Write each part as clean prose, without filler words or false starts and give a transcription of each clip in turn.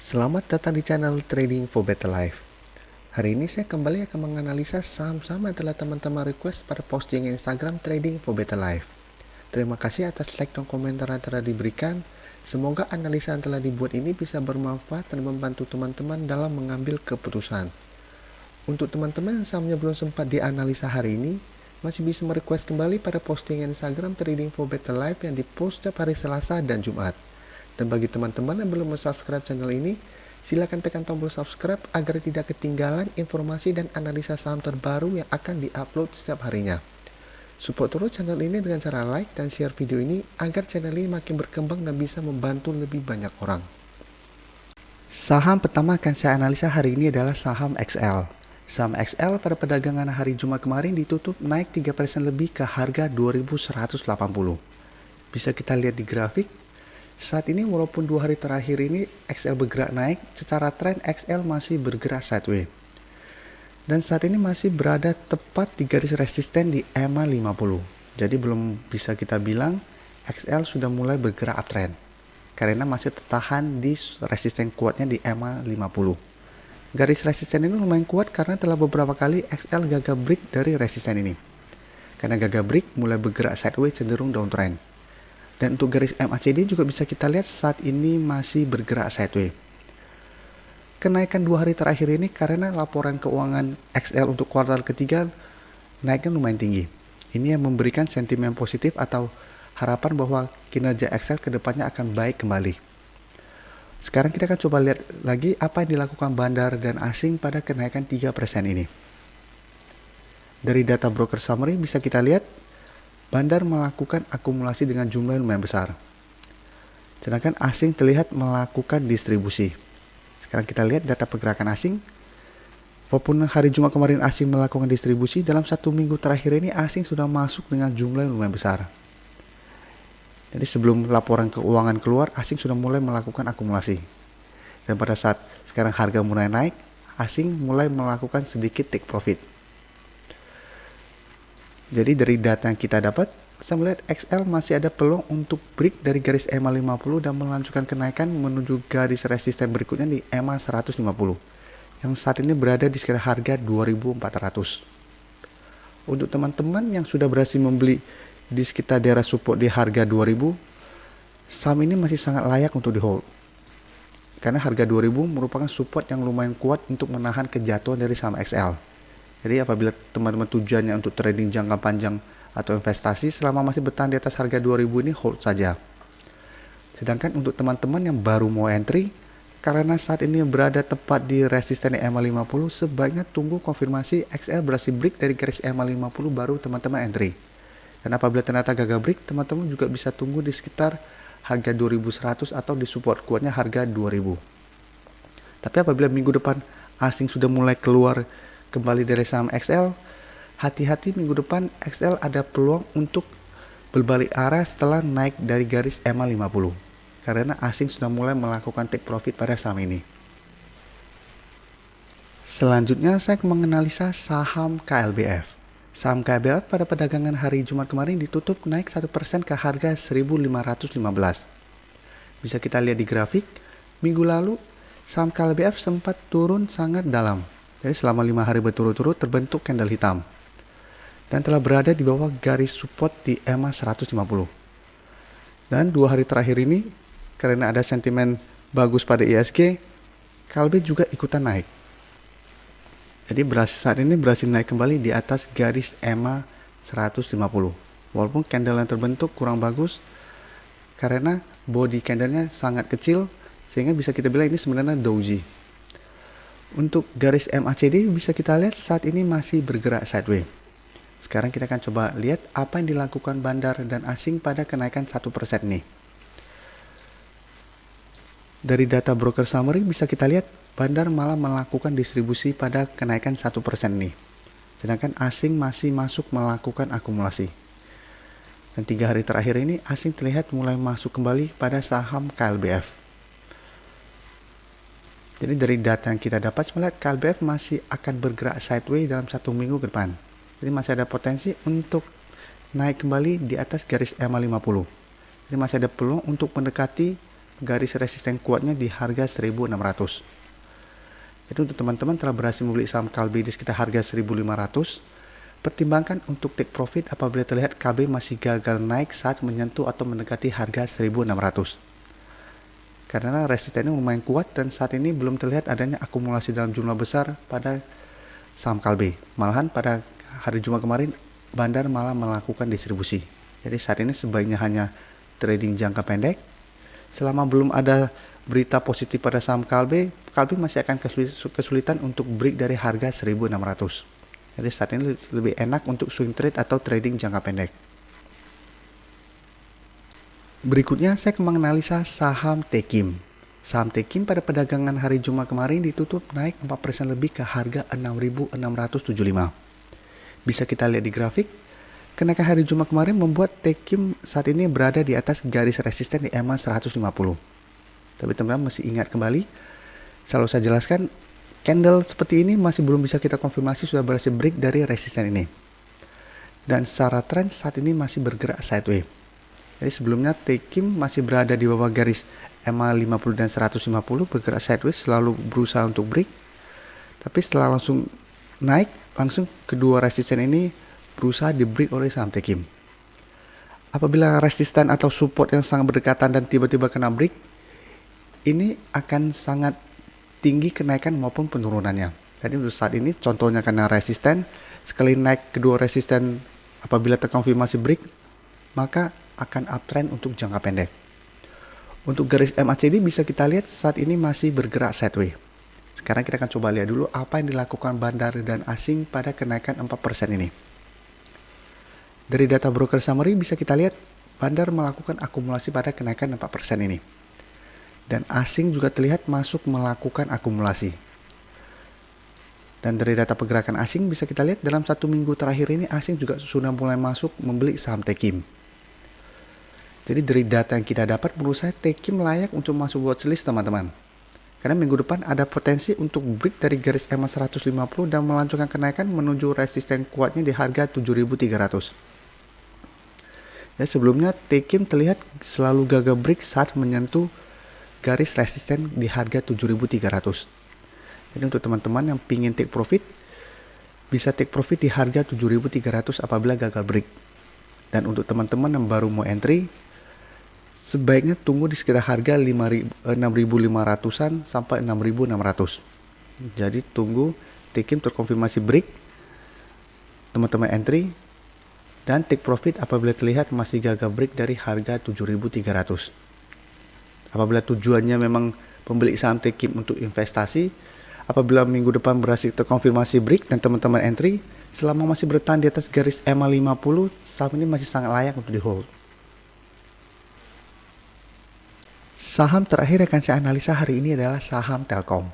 Selamat datang di channel Trading for Better Life. Hari ini saya kembali akan menganalisa saham-saham yang telah teman-teman request pada posting Instagram Trading for Better Life. Terima kasih atas like dan komentar yang telah diberikan. Semoga analisa yang telah dibuat ini bisa bermanfaat dan membantu teman-teman dalam mengambil keputusan. Untuk teman-teman yang sahamnya belum sempat dianalisa hari ini, masih bisa merequest kembali pada posting Instagram Trading for Better Life yang dipost setiap hari Selasa dan Jumat. Dan bagi teman-teman yang belum subscribe channel ini, silakan tekan tombol subscribe agar tidak ketinggalan informasi dan analisa saham terbaru yang akan diupload setiap harinya. Support terus channel ini dengan cara like dan share video ini agar channel ini makin berkembang dan bisa membantu lebih banyak orang. Saham pertama akan saya analisa hari ini adalah saham XL. Saham XL pada perdagangan hari Jumat kemarin ditutup naik 3% lebih ke harga 2.180. Bisa kita lihat di grafik. Saat ini walaupun 2 hari terakhir ini XL bergerak naik, secara tren XL masih bergerak sideways. Dan saat ini masih berada tepat di garis resisten di EMA 50. Jadi belum bisa kita bilang XL sudah mulai bergerak uptrend. Karena masih tertahan di resisten kuatnya di EMA 50. Garis resisten ini lumayan kuat karena telah beberapa kali XL gagal break dari resisten ini. Karena gagal break mulai bergerak sideways cenderung downtrend. Dan untuk garis MACD juga bisa kita lihat saat ini masih bergerak sideways. Kenaikan 2 hari terakhir ini karena laporan keuangan XL untuk kuartal ketiga naiknya lumayan tinggi. Ini yang memberikan sentimen positif atau harapan bahwa kinerja XL kedepannya akan baik kembali. Sekarang kita akan coba lihat lagi apa yang dilakukan bandar dan asing pada kenaikan 3% ini. Dari data broker summary bisa kita lihat bandar melakukan akumulasi dengan jumlah yang lumayan besar. Sedangkan asing terlihat melakukan distribusi. Sekarang kita lihat data pergerakan asing. Walaupun hari Jumat kemarin asing melakukan distribusi, dalam 1 minggu terakhir ini asing sudah masuk dengan jumlah yang lumayan besar. Jadi sebelum laporan keuangan keluar, asing sudah mulai melakukan akumulasi. Dan pada saat sekarang harga mulai naik, asing mulai melakukan sedikit take profit. Jadi dari data yang kita dapat, kita melihat XL masih ada peluang untuk break dari garis EMA 50 dan melanjutkan kenaikan menuju garis resisten berikutnya di EMA 150 yang saat ini berada di sekitar harga 2.400. Untuk teman-teman yang sudah berhasil membeli di sekitar daerah support di harga 2.000, saham ini masih sangat layak untuk di hold. Karena harga 2.000 merupakan support yang lumayan kuat untuk menahan kejatuhan dari saham XL. Jadi apabila teman-teman tujuannya untuk trading jangka panjang atau investasi, selama masih bertahan di atas harga 2000 ini hold saja. Sedangkan untuk teman-teman yang baru mau entry, karena saat ini berada tepat di resisten EMA 50, sebaiknya tunggu konfirmasi XL berhasil break dari garis EMA 50 baru teman-teman entry. Dan apabila ternyata gagal break, teman-teman juga bisa tunggu di sekitar harga 2100 atau di support kuatnya harga 2000. Tapi apabila minggu depan asing sudah mulai keluar kembali dari saham XL, hati-hati minggu depan XL ada peluang untuk berbalik arah setelah naik dari garis EMA 50 karena asing sudah mulai melakukan take profit pada saham ini. Selanjutnya saya menganalisa saham KLBF. Saham KLBF pada perdagangan hari Jumat kemarin ditutup naik 1% ke harga 1.515. Bisa kita lihat di grafik, minggu lalu saham KLBF sempat turun sangat dalam. Jadi selama 5 hari berturut-turut terbentuk candle hitam dan telah berada di bawah garis support di EMA 150. Dan 2 hari terakhir ini karena ada sentimen bagus pada ISG, KLB juga ikutan naik. Jadi saat ini berhasil naik kembali di atas garis EMA 150. Walaupun candle yang terbentuk kurang bagus karena body candlenya sangat kecil sehingga bisa kita bilang ini sebenarnya doji. Untuk garis MACD bisa kita lihat saat ini masih bergerak sideways. Sekarang kita akan coba lihat apa yang dilakukan bandar dan asing pada kenaikan 1% ini. Dari data broker summary bisa kita lihat bandar malah melakukan distribusi pada kenaikan 1% ini. Sedangkan asing masih masuk melakukan akumulasi. Dan 3 hari terakhir ini asing terlihat mulai masuk kembali pada saham KLBF. Jadi dari data yang kita dapat melihat KLBF masih akan bergerak sideways dalam 1 minggu ke depan. Jadi masih ada potensi untuk naik kembali di atas garis EMA 50. Jadi masih ada peluang untuk mendekati garis resisten kuatnya di harga 1600. Jadi untuk teman-teman telah berhasil membeli saham Kalbe di sekitar harga 1500, pertimbangkan untuk take profit apabila terlihat KB masih gagal naik saat menyentuh atau mendekati harga 1600. Karena resistennya lumayan kuat dan saat ini belum terlihat adanya akumulasi dalam jumlah besar pada saham Kalbe. Malahan pada hari Jumat kemarin Bandar malah melakukan distribusi. Jadi saat ini sebaiknya hanya trading jangka pendek. Selama belum ada berita positif pada saham Kalbe masih akan kesulitan untuk break dari harga 1600. Jadi saat ini lebih enak untuk swing trade atau trading jangka pendek. Berikutnya saya akan menganalisa saham Tekim. Saham Tekim pada perdagangan hari Jumat kemarin ditutup naik 4% lebih ke harga 6.675. Bisa kita lihat di grafik, kenaikan hari Jumat kemarin membuat Tekim saat ini berada di atas garis resisten di EMA 150. Tapi teman-teman masih ingat kembali, selalu saya jelaskan, candle seperti ini masih belum bisa kita konfirmasi sudah berhasil break dari resisten ini. Dan secara tren saat ini masih bergerak sideways. Jadi sebelumnya Tekim masih berada di bawah garis EMA 50 dan 150, bergerak sideways, selalu berusaha untuk break. Tapi setelah langsung naik, langsung kedua resisten ini berusaha di break oleh saham Tekim. Apabila resisten atau support yang sangat berdekatan dan tiba-tiba kena break, ini akan sangat tinggi kenaikan maupun penurunannya. Jadi untuk saat ini contohnya karena resisten, sekali naik kedua resisten apabila terkonfirmasi break, maka akan uptrend untuk jangka pendek. Untuk garis MACD bisa kita lihat saat ini masih bergerak sideways. Sekarang kita akan coba lihat dulu apa yang dilakukan bandar dan asing pada kenaikan 4% ini. Dari data broker summary bisa kita lihat bandar melakukan akumulasi pada kenaikan 4% ini. Dan asing juga terlihat masuk melakukan akumulasi. Dan dari data pergerakan asing bisa kita lihat dalam 1 minggu terakhir ini asing juga sudah mulai masuk membeli saham Tekim. Jadi dari data yang kita dapat menurut saya Tekim layak untuk masuk watchlist teman-teman. Karena minggu depan ada potensi untuk break dari garis EMA 150 dan melanjutkan kenaikan menuju resisten kuatnya di harga 7.300. Ya, sebelumnya Tekim terlihat selalu gagal break saat menyentuh garis resisten di harga 7.300. Jadi untuk teman-teman yang ingin take profit, bisa take profit di harga 7.300 apabila gagal break. Dan untuk teman-teman yang baru mau entry, sebaiknya tunggu di sekitar harga 6.500-an sampai 6.600. Jadi tunggu Tekim terkonfirmasi break, teman-teman entry, dan take profit apabila terlihat masih gagal break dari harga 7.300. Apabila tujuannya memang pembeli saham Tekim untuk investasi, apabila minggu depan berhasil terkonfirmasi break dan teman-teman entry, selama masih bertahan di atas garis EMA 50, saham ini masih sangat layak untuk di hold. Saham terakhir yang akan saya analisa hari ini adalah saham Telkom.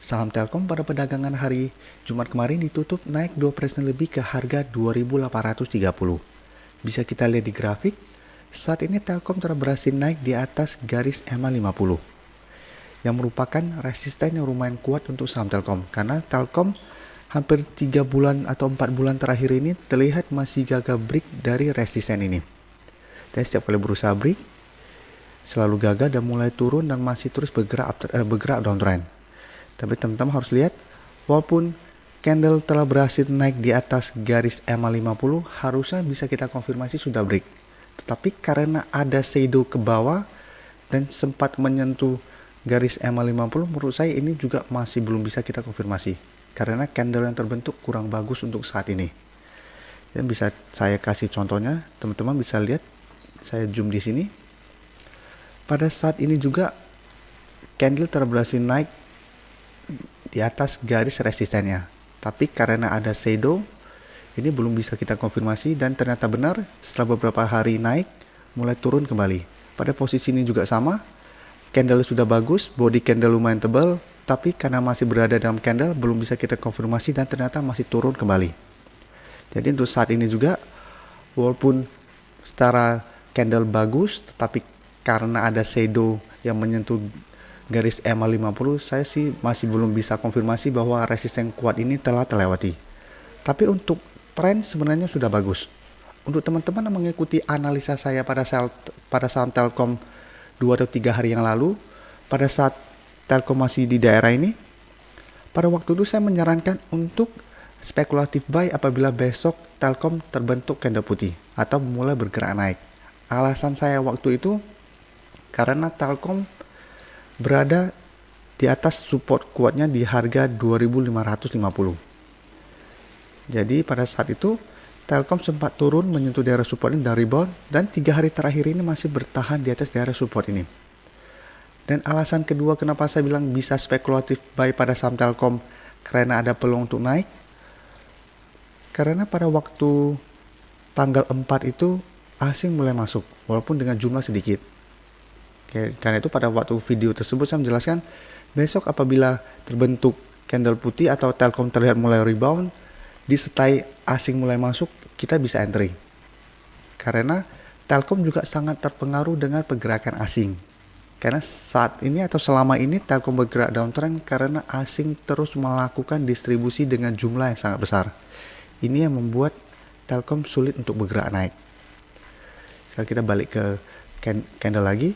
Saham Telkom pada perdagangan hari Jumat kemarin ditutup naik 2% lebih ke harga 2.830. Bisa kita lihat di grafik, saat ini Telkom telah berhasil naik di atas garis EMA 50, yang merupakan resisten yang lumayan kuat untuk saham Telkom. Karena Telkom hampir 3 bulan atau 4 bulan terakhir ini terlihat masih gagal break dari resisten ini. Dan setiap kali berusaha break, selalu gagal dan mulai turun dan masih terus bergerak downtrend. Tapi teman-teman harus lihat, walaupun candle telah berhasil naik di atas garis EMA 50, harusnya bisa kita konfirmasi sudah break. Tetapi karena ada shadow ke bawah dan sempat menyentuh garis EMA 50, menurut saya ini juga masih belum bisa kita konfirmasi. Karena candle yang terbentuk kurang bagus untuk saat ini. Dan bisa saya kasih contohnya, teman-teman bisa lihat, saya zoom di sini. Pada saat ini juga candle telah berhasil naik di atas garis resistennya. Tapi karena ada shadow, ini belum bisa kita konfirmasi dan ternyata benar setelah beberapa hari naik, mulai turun kembali. Pada posisi ini juga sama, candle sudah bagus, body candle lumayan tebal, tapi karena masih berada dalam candle, belum bisa kita konfirmasi dan ternyata masih turun kembali. Jadi untuk saat ini juga, walaupun secara candle bagus, tetapi karena ada shadow yang menyentuh garis EMA 50, saya sih masih belum bisa konfirmasi bahwa resisten kuat ini telah terlewati. Tapi untuk tren sebenarnya sudah bagus. Untuk teman-teman yang mengikuti analisa saya pada saham Telkom 2 atau 3 hari yang lalu pada saat Telkom masih di daerah ini. Pada waktu itu saya menyarankan untuk spekulatif buy apabila besok Telkom terbentuk candle putih atau mulai bergerak naik. Alasan saya waktu itu karena Telkom berada di atas support kuatnya di harga 2.550. Jadi pada saat itu Telkom sempat turun menyentuh daerah support ini dan rebound, dan 3 hari terakhir ini masih bertahan di atas daerah support ini. Dan alasan kedua kenapa saya bilang bisa spekulatif buy pada saham Telkom karena ada peluang untuk naik. Karena pada waktu tanggal 4 itu asing mulai masuk walaupun dengan jumlah sedikit. Karena itu pada waktu video tersebut saya menjelaskan besok apabila terbentuk candle putih atau Telkom terlihat mulai rebound, disertai asing mulai masuk, kita bisa entry. Karena Telkom juga sangat terpengaruh dengan pergerakan asing. Karena saat ini atau selama ini Telkom bergerak downtrend karena asing terus melakukan distribusi dengan jumlah yang sangat besar. Ini yang membuat Telkom sulit untuk bergerak naik. Sekarang kita balik ke candle lagi.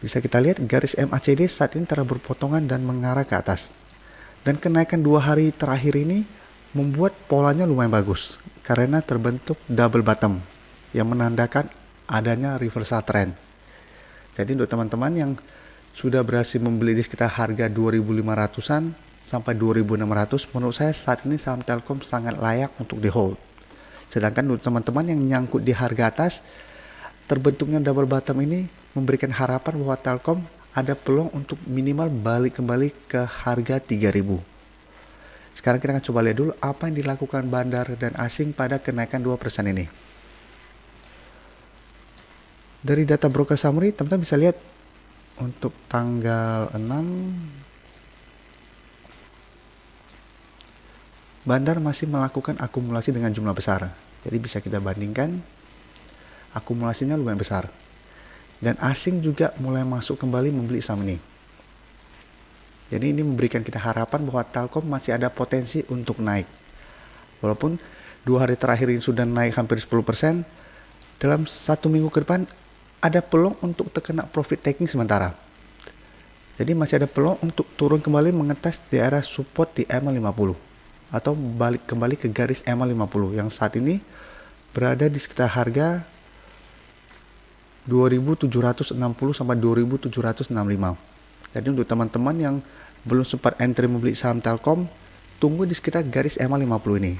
Bisa kita lihat garis MACD saat ini telah berpotongan dan mengarah ke atas. Dan kenaikan 2 hari terakhir ini membuat polanya lumayan bagus karena terbentuk double bottom yang menandakan adanya reversal trend. Jadi untuk teman-teman yang sudah berhasil membeli di sekitar harga 2.500-an sampai 2.600, menurut saya saat ini saham Telkom sangat layak untuk di hold. Sedangkan untuk teman-teman yang nyangkut di harga atas, terbentuknya double bottom ini memberikan harapan bahwa Telkom ada peluang untuk minimal balik kembali ke harga 3.000. Sekarang kita akan coba lihat dulu apa yang dilakukan bandar dan asing pada kenaikan 2% ini. Dari data broker summary, teman-teman bisa lihat untuk tanggal 6 bandar masih melakukan akumulasi dengan jumlah besar. Jadi bisa kita bandingkan akumulasinya lumayan besar. Dan asing juga mulai masuk kembali membeli saham ini. Jadi ini memberikan kita harapan bahwa Telkom masih ada potensi untuk naik. Walaupun 2 hari terakhir ini sudah naik hampir 10%, dalam 1 minggu ke depan ada peluang untuk terkena profit taking sementara. Jadi masih ada peluang untuk turun kembali mengetes daerah support di MA50 atau balik kembali ke garis MA50 yang saat ini berada di sekitar harga 2.760 sampai 2.765. Jadi untuk teman-teman yang belum sempat entry membeli saham Telkom, tunggu di sekitar garis MA50 ini.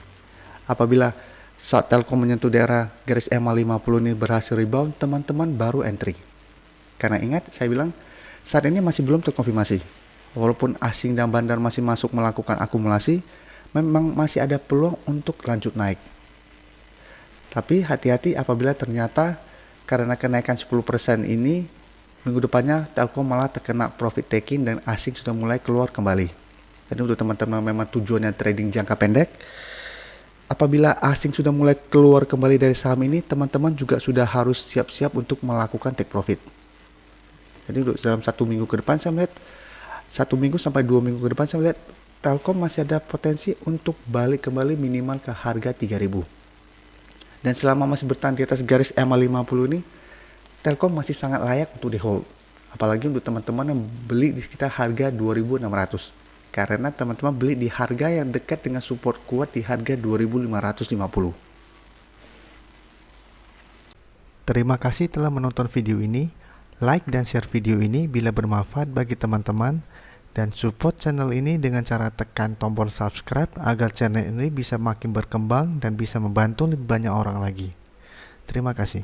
Apabila saat Telkom menyentuh daerah garis MA50 ini berhasil rebound, teman-teman baru entry. Karena ingat, saya bilang saat ini masih belum terkonfirmasi. Walaupun asing dan bandar masih masuk melakukan akumulasi, memang masih ada peluang untuk lanjut naik. Tapi hati-hati apabila ternyata karena kenaikan 10% ini minggu depannya Telkom malah terkena profit taking dan asing sudah mulai keluar kembali. Jadi untuk teman-teman memang tujuannya trading jangka pendek, apabila asing sudah mulai keluar kembali dari saham ini, teman-teman juga sudah harus siap-siap untuk melakukan take profit. Jadi untuk dalam 1 minggu ke depan saya melihat 1 minggu sampai 2 minggu ke depan saya melihat Telkom masih ada potensi untuk balik kembali minimal ke harga 3.000. Dan selama masih bertahan di atas garis MA50 ini, Telkom masih sangat layak untuk di hold. Apalagi untuk teman-teman yang beli di sekitar harga 2.600. Karena teman-teman beli di harga yang dekat dengan support kuat di harga 2.550. Terima kasih telah menonton video ini. Like dan share video ini bila bermanfaat bagi teman-teman. Dan support channel ini dengan cara tekan tombol subscribe agar channel ini bisa makin berkembang dan bisa membantu lebih banyak orang lagi. Terima kasih.